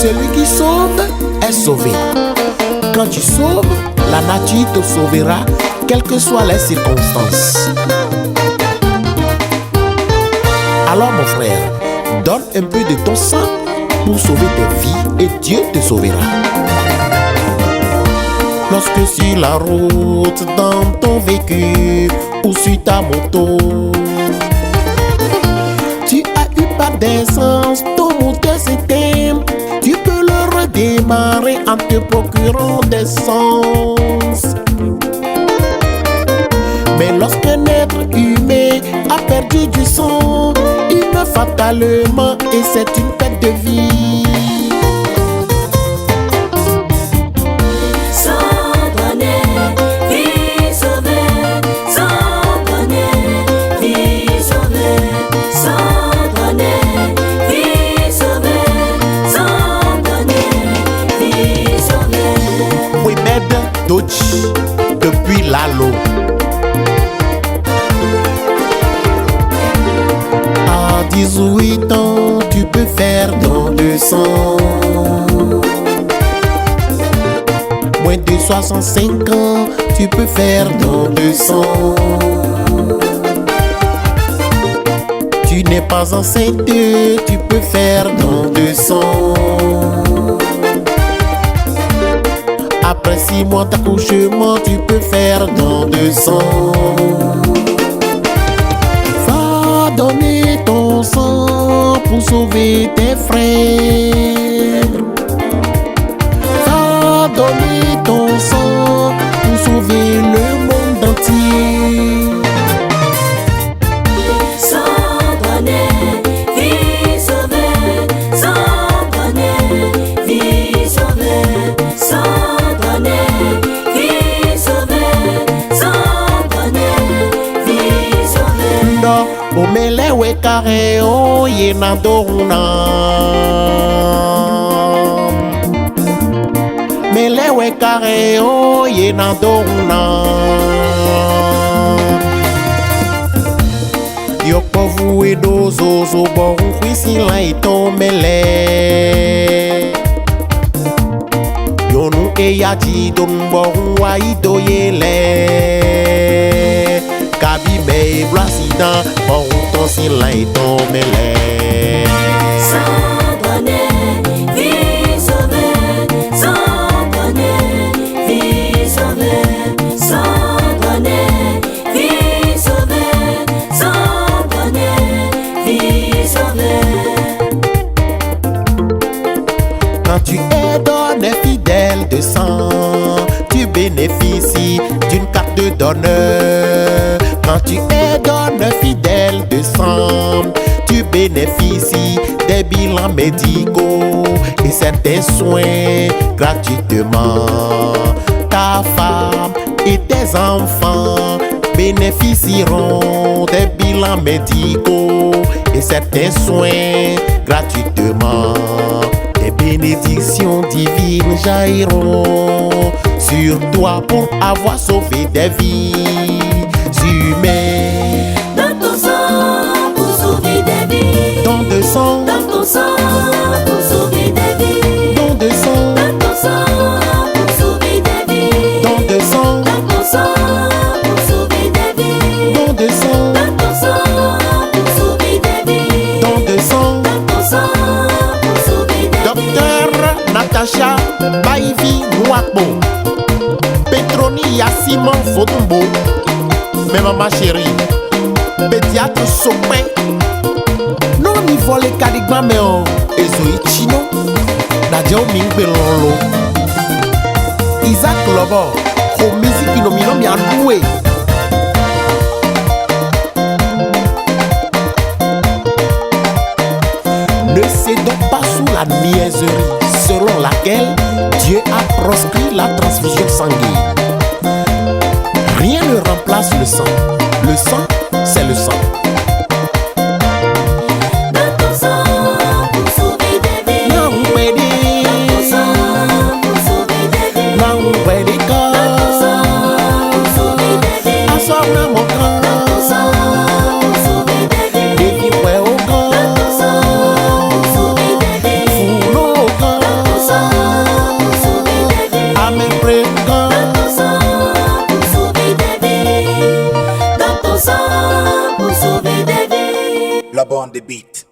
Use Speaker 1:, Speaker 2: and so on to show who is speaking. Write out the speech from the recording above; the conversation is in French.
Speaker 1: Celui qui sauve est sauvé. Quand tu sauves, la nature te sauvera, quelles que soient les circonstances. Alors mon frère, donne un peu de ton sang pour sauver tes vies et Dieu te sauvera. Lorsque sur la route, dans ton véhicule ou sur ta moto, tu as eu pas d'essence, ton moteur s'éteint, tu peux le redémarrer en te procurant d'essence. Mais lorsqu'un être humain a perdu du sang, il meurt fatalement et c'est une perte de vie. Depuis Lalo. À 18 ans, tu peux faire don de sang. Moins de 65 ans, tu peux faire don de sang. Tu n'es pas enceinte, tu peux faire don de sang. Après 6 mois d'accouchement, tu peux faire don de sang. Va donner ton sang pour sauver tes frères. Va donner ton sang pour sauver le monde entier. Omelewe kare o ye na doruna. Melewe kare o ye na doruna. Yo povu e dozo zo bon kwisi la ito mele. Yo nu e ya ji don bon wa ido yele. Kabi me blasidan, bon ton si la et ton mêlé.
Speaker 2: Sans donner, vie sauvée. Sans donner, vie sauvée. Sans donner, vie sauvée. Sans donner, vie sauvée.
Speaker 1: Quand tu es donné fidèle de sang, tu bénéficies d'une carte de donneur. Quand tu es donné fidèle de sang, tu bénéficies des bilans médicaux et certains soins gratuitement. Ta femme et tes enfants bénéficieront des bilans médicaux et certains soins gratuitement. Des bénédictions divines jailliront sur toi pour avoir sauvé des vies humaines.
Speaker 2: Donne ton sang pour sauver des vies.
Speaker 1: Don de sang.
Speaker 2: Donne ton sang pour sauver des vies.
Speaker 1: Don de sang.
Speaker 2: Donne ton sang pour sauver des vies.
Speaker 1: Don de sang.
Speaker 2: Donne ton sang pour sauver des vies.
Speaker 1: Don de sang.
Speaker 2: Donne ton sang pour sauver des vies.
Speaker 1: Don de sang.
Speaker 2: Donne ton sang pour sauver des vies.
Speaker 1: Docteur Natacha Baivi Nwakbo, Petroni Simon Fotumbo, mais maman chérie, pédiatre Sopin, non mi vole kadigma me o, Ezoï Chino, Nadia Omingbe Lolo, Isaac Lobo, au musique inomino mi anoué. Ne cédons pas sous la niaiserie selon laquelle Dieu a proscrit la transfusion sanguine. Rien ne remplace le sang. Le sang, c'est le sang.
Speaker 2: Donne ton sang pour sauver des vies. Donne ton sang pour sauver des vies. Donne ton sang pour sauver des vies. Donne ton sang pour sauver des vies. Donne ton sang pour sauver des vies. Donne ton sang pour sauver des vies. Donne ton sang pour sauver des vies. Donne ton sang pour sauver des vies. Donne ton sang pour sauver des vies. Donne ton sang pour sauver des vies. Donne ton sang pour sauver des vies. Donne ton sang pour sauver des vies. Donne ton sang pour sauver des vies. Donne ton sang pour sauver des vies.
Speaker 3: la bande des beats.